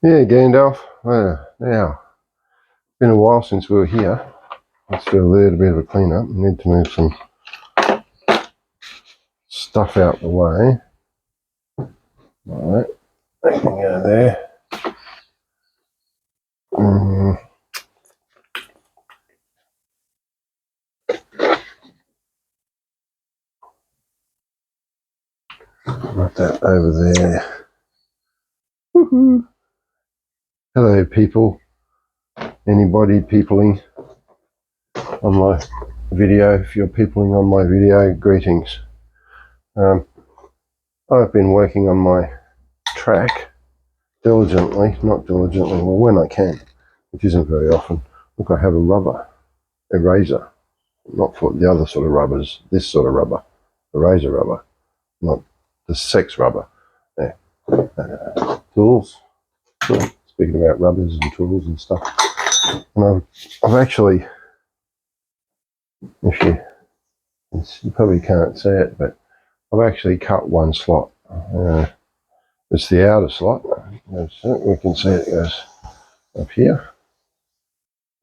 Yeah, Gandalf. Now, it's been a while since we were here. Let's do a little bit of a clean up. We need to move some stuff out the way. Alright, that can go there. Put that over there. Woohoo! Hello, people. Anybody peopling on my video? If you're peopling on my video, greetings. I've been working on my track diligently, not diligently, well, when I can, which isn't very often. Look, I have a rubber eraser, not for the other sort of rubbers, this sort of rubber, eraser rubber, not the sex rubber. There. Tools. Speaking about rubbers and tools and stuff. And I've actually, you probably can't see it, but I've actually cut one slot. It's the outer slot. We can see it goes up here.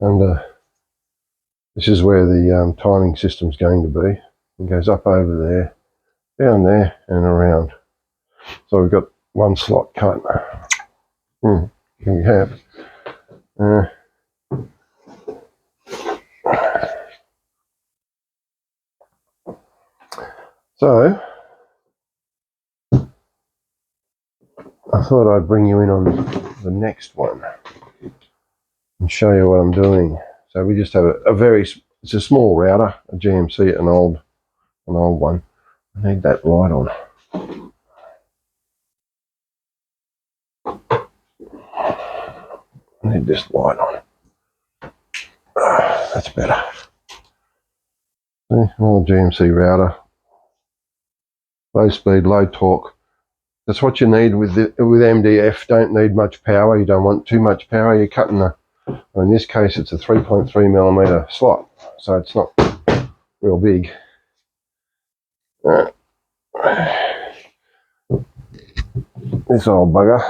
And this is where the timing system's going to be. It goes up over there, down there, and around. So we've got one slot cut. Here we have. So I thought I'd bring you in on the next one and show you what I'm doing. So we just have it's a small router, a GMC, an old one. I need that light on. I need this light on. That's better. See, old GMC router. Low speed, low torque. That's what you need with MDF. Don't need much power. You don't want too much power. You're cutting in this case, it's a 3.3mm slot, so it's not real big. This old bugger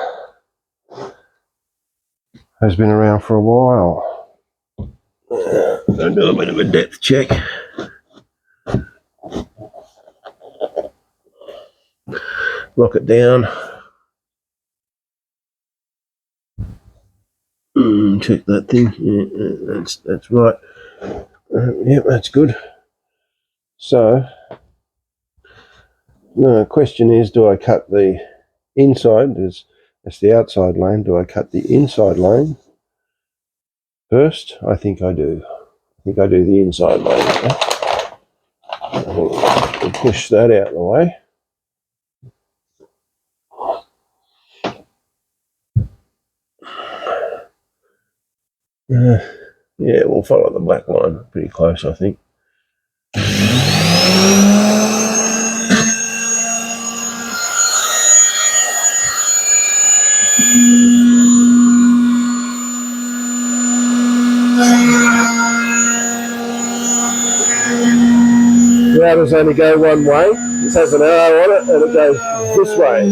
has been around for a while. I'll do a bit of a depth check. Lock it down. Check that thing. Yeah, that's right. Yep, that's good. So the question is, do I cut the inside? That's the outside lane. Do I cut the inside lane first? I think I do. I think I do the inside lane. Okay? We'll push that out of the way. Yeah, we'll follow the black line pretty close, I think. Routers only go one way. This has an arrow on it and it goes this way.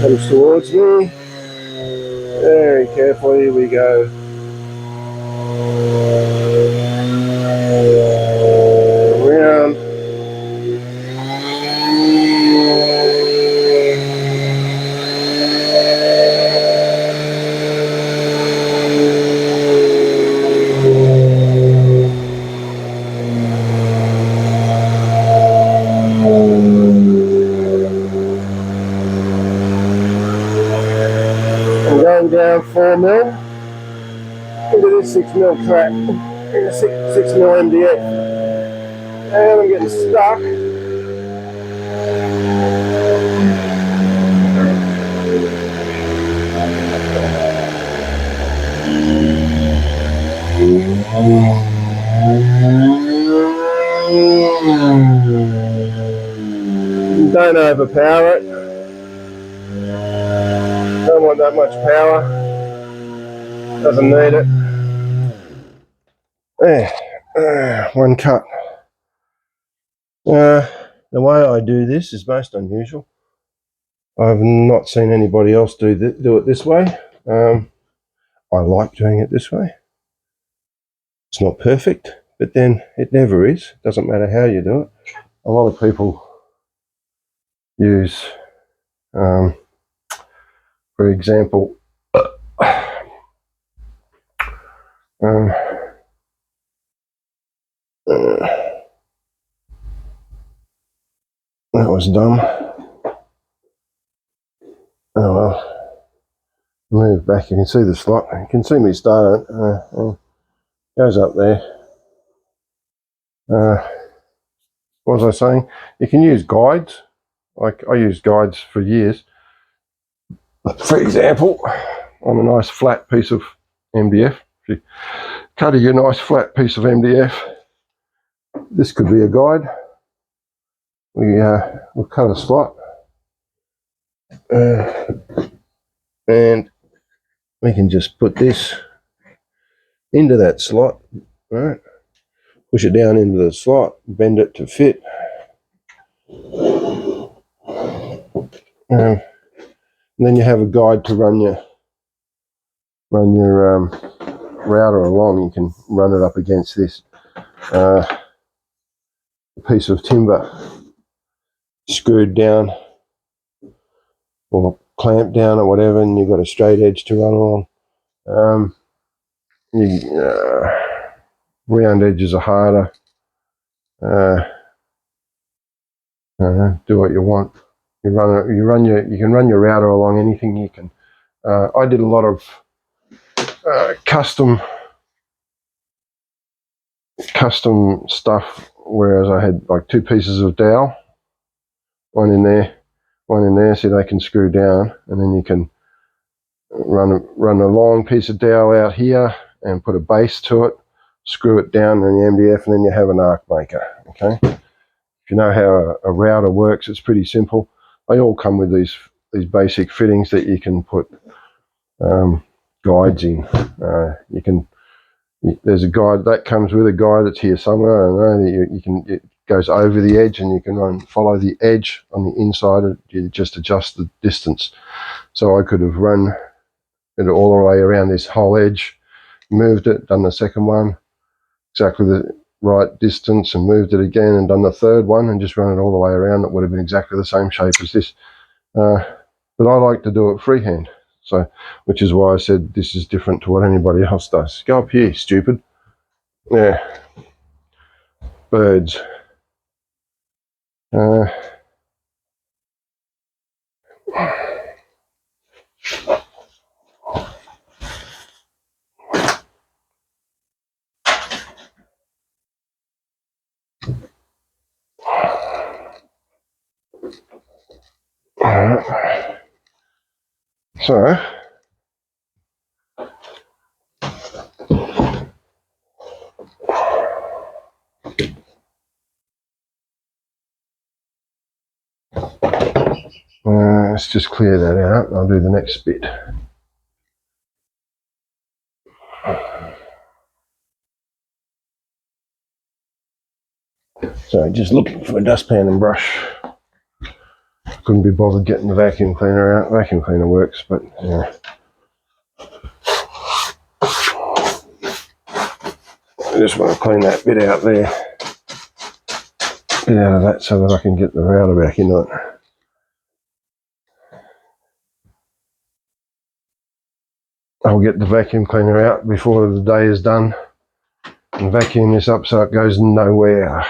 Comes towards me. Very carefully we go. Around. I'm going down 4mm into this 6mm track, into 6mm MDF. And I'm getting stuck. Don't overpower it. Don't don't want that much power. Doesn't need it. There, one cut. The way I do this is most unusual. I've not seen anybody else do it this way. I like doing it this way. It's not perfect, but then it never is. Doesn't matter how you do it. A lot of people use, for example, that was dumb. Oh well. Move back. You can see the slot. You can see me start it. Goes up there. What was I saying? You can use guides. Like I used guides for years. For example, on a nice flat piece of MDF. If you cut a nice flat piece of MDF, this could be a guide. We'll cut a slot. And we can just put this into that slot, right? Push it down into the slot, bend it to fit. And then you have a guide to run your router along. You can run it up against this piece of timber screwed down or clamped down or whatever, and you've got a straight edge to run along. Round edges are harder. Do what you want. You can run your router along anything you can. I did a lot of custom stuff, whereas I had like two pieces of dowel, one in there, so they can screw down, and then you can run a long piece of dowel out here and put a base to it, screw it down in the MDF, and then you have an arc maker. Okay, if you know how a router works, it's pretty simple. They all come with these basic fittings that you can put guides in. There's a guide that comes with a guide that's here somewhere. I don't know, it goes over the edge, and you can follow the edge on the inside. You just adjust the distance. So I could have run it all the way around this whole edge, moved it, done the second one, exactly the right distance, and moved it again and done the third one, and just run it all the way around. It would have been exactly the same shape as this. But I like to do it freehand. So, which is why I said this is different to what anybody else does. Go up here, stupid. Yeah. Birds. Alright. So, let's just clear that out, and I'll do the next bit. So, just looking for a dustpan and brush. Couldn't be bothered getting the vacuum cleaner out. Vacuum cleaner works, but yeah. I just want to clean that bit out there. Get out of that so that I can get the router back into it. I'll get the vacuum cleaner out before the day is done and vacuum this up so it goes nowhere.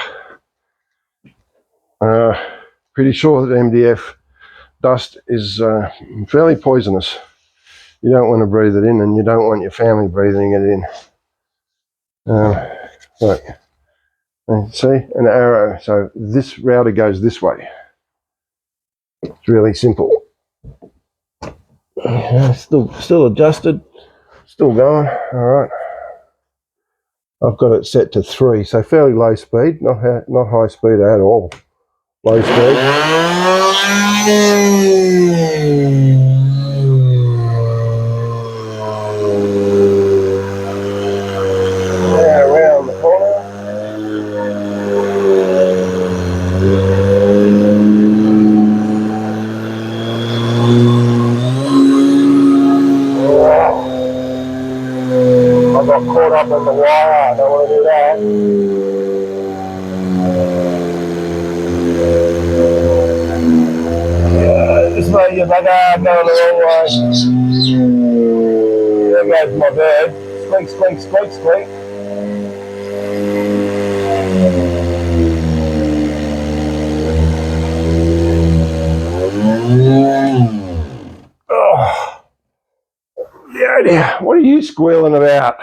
Pretty sure that MDF dust is fairly poisonous. You don't want to breathe it in, and you don't want your family breathing it in. Right. See, an arrow. So this router goes this way. It's really simple. Still adjusted. Still going. All right. I've got it set to 3, so fairly low speed, not high speed at all. Low speed. up on the wire. I don't want to do that. This way you're like, I'm going the wrong way. There goes my bird. Squeak, squeak, squeak, squeak. Oh, yeah, what are you squealing about?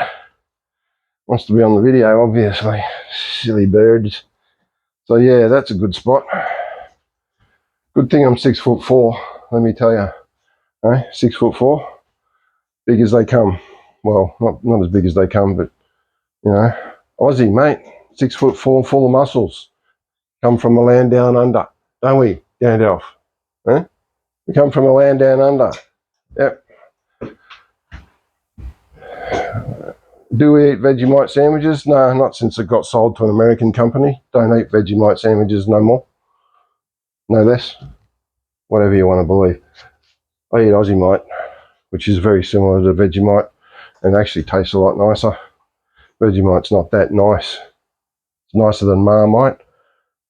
Wants to be on the video, obviously. Silly birds. So yeah, that's a good spot. Good thing I'm 6'4", let me tell you. Eh? 6'4", big as they come. Well, not as big as they come, but you know, Aussie, mate, 6'4", full of muscles. Come from a land down under, don't we, Gandalf? Eh? We come from a land down under. Yep. Do we eat Vegemite sandwiches? No, not since it got sold to an American company. Don't eat Vegemite sandwiches no more. No less. Whatever you want to believe. I eat Aussiemite, which is very similar to Vegemite and actually tastes a lot nicer. Vegemite's not that nice. It's nicer than Marmite.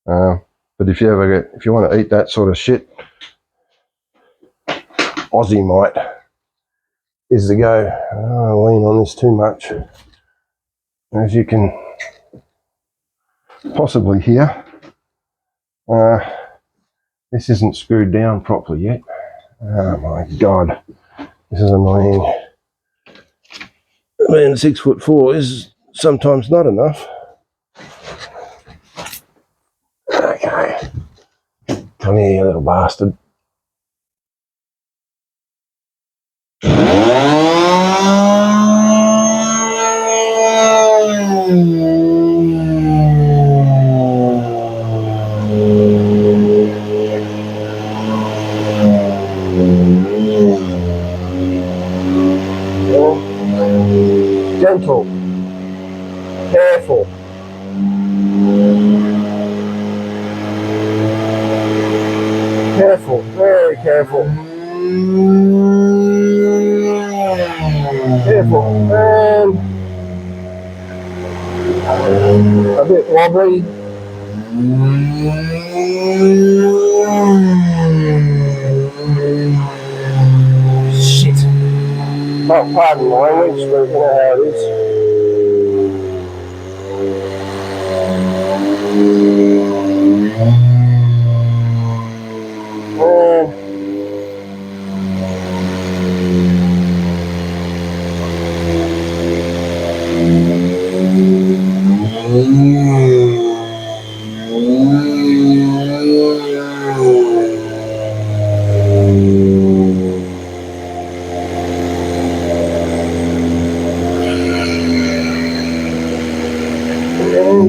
But if you want to eat that sort of shit, Aussiemite is the go. I don't lean on this too much. As you can possibly hear, this isn't screwed down properly yet. Oh my God, this is annoying. Man, 6'4" is sometimes not enough. Okay, come here, you little bastard. Gentle, careful. Careful, very careful. Careful, and a bit wobbly. Shit. Oh, pardon my language, but you know how it is.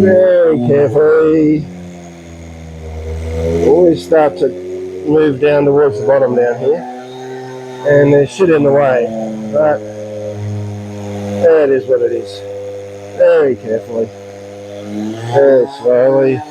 Very carefully. Always start to move down towards the bottom down here. And there's shit in the way. But that is what it is. Very carefully. Very slowly.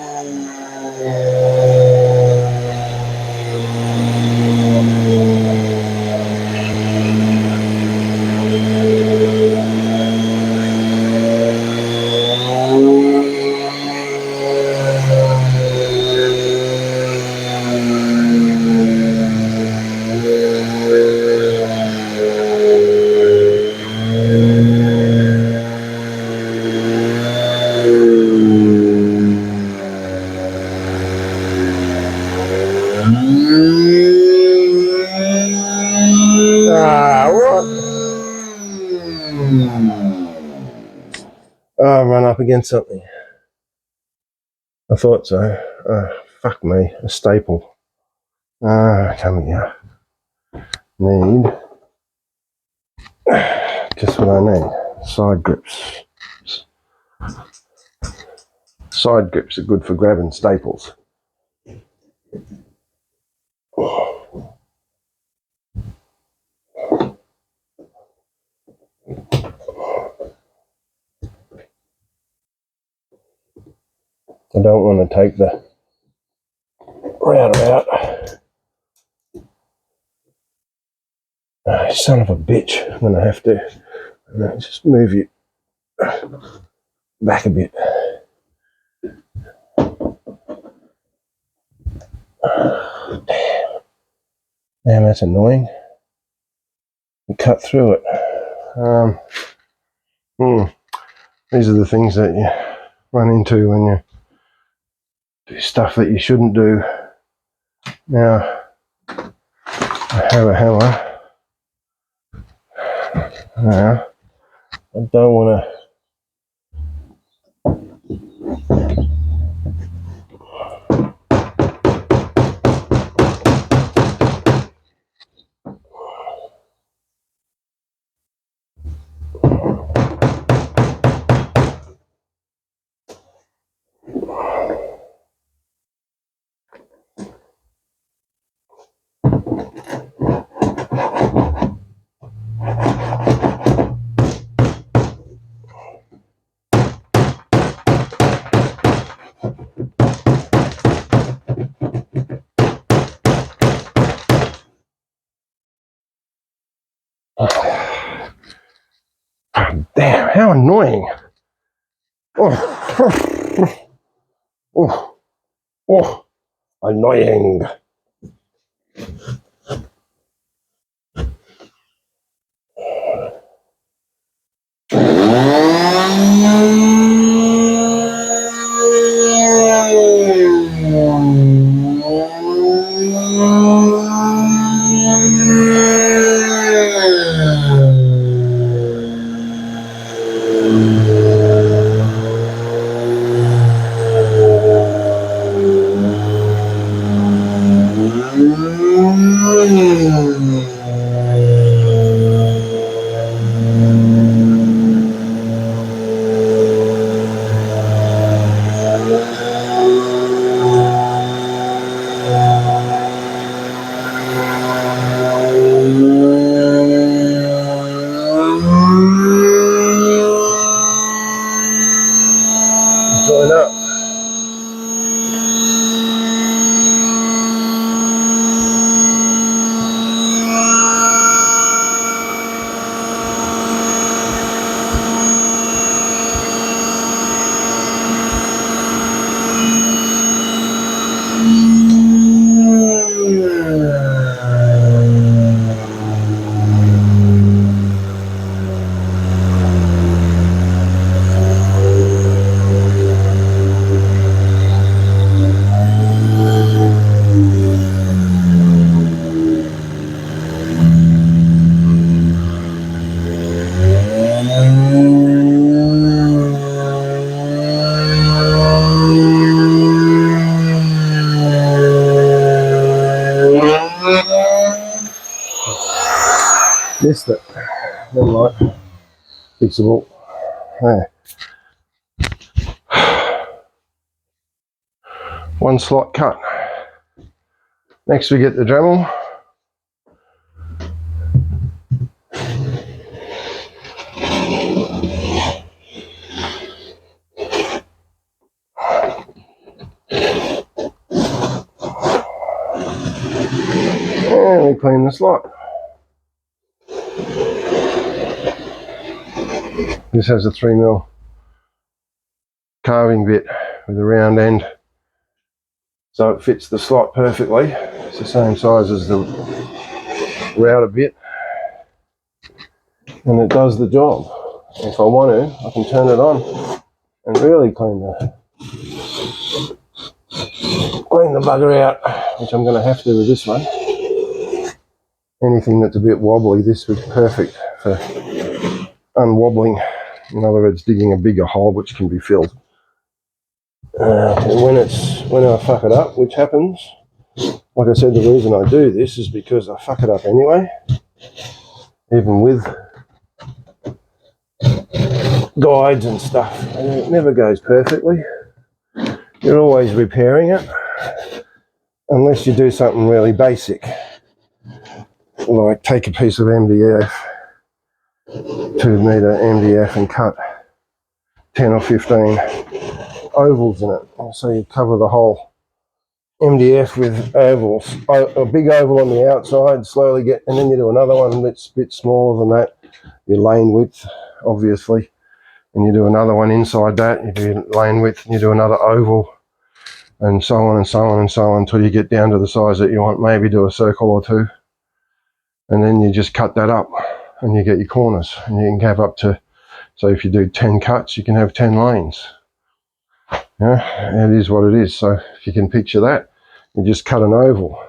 Oh, run up against something. I thought so. Fuck me, a staple. Come here. Need just what I need. Side grips. Side grips are good for grabbing staples. I don't want to take the router out. Son of a bitch, I'm going to have to just move you back a bit. Damn, that's annoying. You cut through it. These are the things that you run into when you do stuff that you shouldn't do. Now, I have a hammer. Now, I don't want to. Damn, how annoying. Oh, annoying. Join up. Missed it. Never mind. Fixable. There. One slot cut. Next we get the dremel. And we clean the slot. This has a 3mm carving bit with a round end, so it fits the slot perfectly. It's the same size as the router bit, and it does the job. If I want to, I can turn it on and really clean the bugger out, which I'm going to have to with this one. Anything that's a bit wobbly, this was perfect for unwobbling. In other words, digging a bigger hole which can be filled. And when I fuck it up, which happens, like I said, the reason I do this is because I fuck it up anyway, even with guides and stuff, and it never goes perfectly. You're always repairing it, unless you do something really basic, like take a piece of MDF, 2-meter MDF, and cut 10 or 15 ovals in it. So you cover the whole MDF with ovals, a big oval on the outside, slowly get, and then you do another one that's a bit smaller than that, your lane width, obviously, and you do another one inside that, you do lane width, and you do another oval, and so on and so on and so on until you get down to the size that you want. Maybe do a circle or two, and then you just cut that up and you get your corners, and you can have up to, so if you do 10 cuts, you can have 10 lanes. Yeah, it is what it is. So if you can picture that, you just cut an oval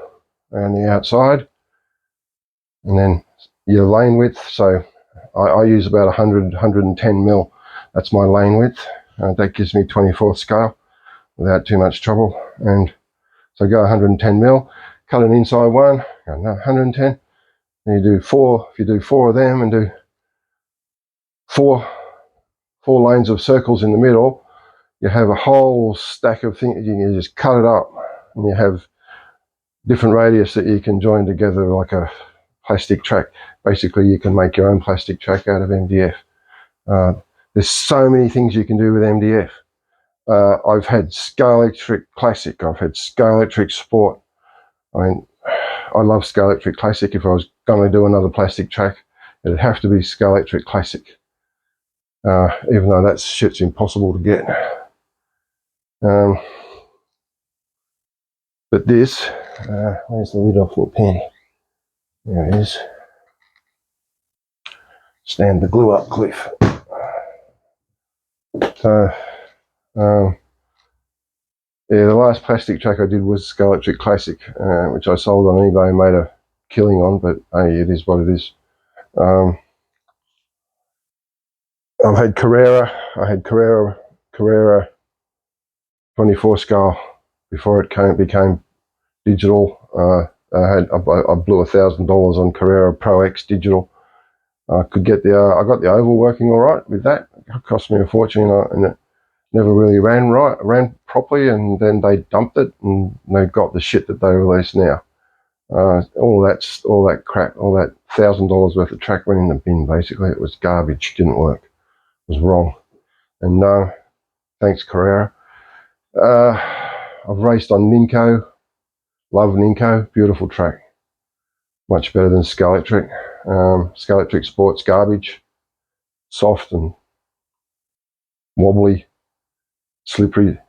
around the outside, and then your lane width. So I use about 100, 110 mil. That's my lane width. That gives me 24th scale without too much trouble. And so go 110 mil, cut an inside one, go 110. And you do 4. If you do 4 of them and do four lanes of circles in the middle, you have a whole stack of things. You can just cut it up, and you have different radius that you can join together like a plastic track. Basically, you can make your own plastic track out of MDF. There's so many things you can do with MDF. I've had Scalextric Classic. I've had Scalextric Sport. I mean, I love Scalextric Classic. If I was going to do another plastic track, it'd have to be Scalextric Classic. Even though that shit's impossible to get. But this, where's the lid off the pen? There it is. Stand the glue up, Cliff. So, yeah, the last plastic track I did was Scalextric Classic, which I sold on eBay and made a killing on, but hey, it is what it is. I've had Carrera. I had Carrera 24 scale before it became digital. I blew $1,000 on Carrera Pro X digital. I got the oval working all right with that. It cost me a fortune, and it never really ran properly. And then they dumped it, and they got the shit that they release now. All that crap, all that $1,000 worth of track went in the bin. Basically, it was garbage. Didn't work. It was wrong. And no, thanks Carrera. I've raced on Ninco. Love Ninco. Beautiful track. Much better than Scalextric. Scalextric Sport's garbage. Soft and wobbly, slippery.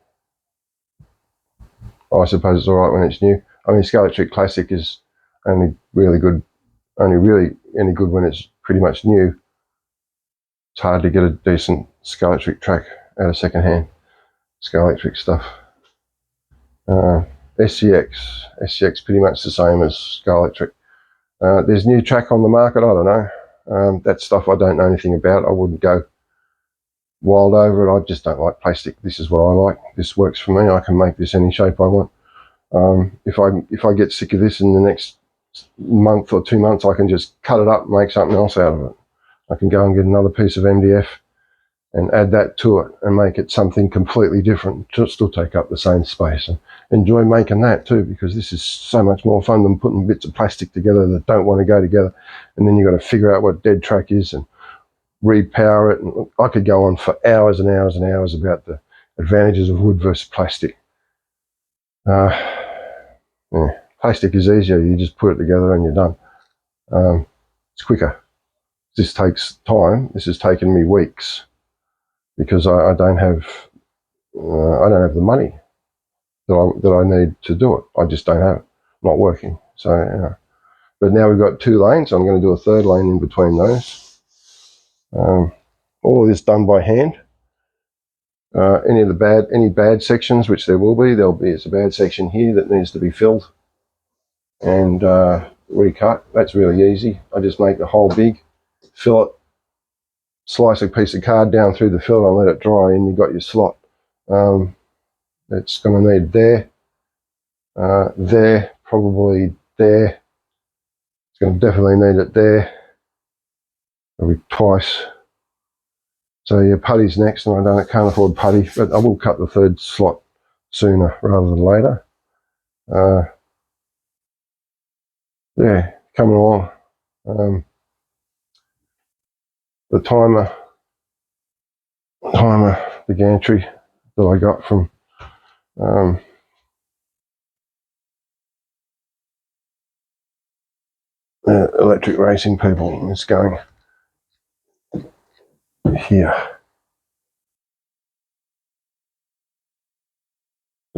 I suppose it's all right when it's new. I mean, Scalextric Classic is only really any good when it's pretty much new. It's hard to get a decent Scalextric track out of secondhand Scalextric stuff. SCX pretty much the same as Scalextric. There's new track on the market. I don't know. That stuff I don't know anything about. I wouldn't go wild over it. I just don't like plastic. This is what I like. This works for me. I can make this any shape I want. If I get sick of this in the next month or 2 months, I can just cut it up and make something else out of it. I can go and get another piece of MDF and add that to it and make it something completely different. Still take up the same space, and enjoy making that too, because this is so much more fun than putting bits of plastic together that don't want to go together, and then you've got to figure out what dead track is and repower it. And I could go on for hours and hours and hours about the advantages of wood versus plastic. Yeah, plastic is easier. You just put it together and you're done. It's quicker. This takes time. This has taken me weeks because I don't have the money that I need to do it. I just don't have it. Not working. So, but now we've got 2 lanes. I'm going to do a 3rd lane in between those. All of this done by hand. Any bad sections, which there will be, it's a bad section here that needs to be filled and recut. That's really easy. I just make the hole big, fill it, slice a piece of card down through the fill and let it dry, and you've got your slot. It's going to need there, probably there. It's going to definitely need it there, maybe twice. So your putty's next, and I can't afford putty, but I will cut the 3rd slot sooner rather than later. Yeah, coming along. The timer, the gantry that I got from electric racing people. It's going here.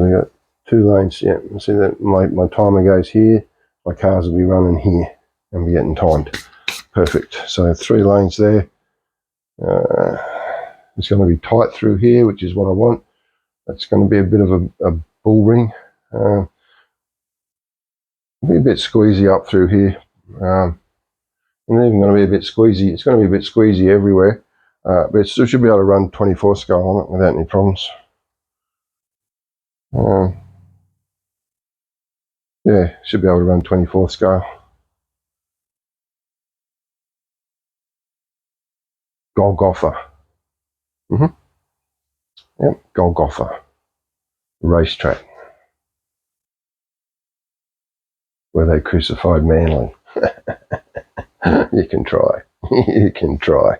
So we've got 2 lanes, yeah. See that my timer goes here, my cars will be running here, and we're getting timed. Perfect. So 3 lanes there. It's going to be tight through here, which is what I want. That's going to be a bit of a bull ring. Be a bit squeezy up through here. And even going to be a bit squeezy. It's going to be a bit squeezy everywhere. But it still should be able to run 24 scale on it without any problems. Yeah, should be able to run 24 scale. Golgotha. Yep, Golgotha. Racetrack. Where they crucified Manly. You can try. You can try.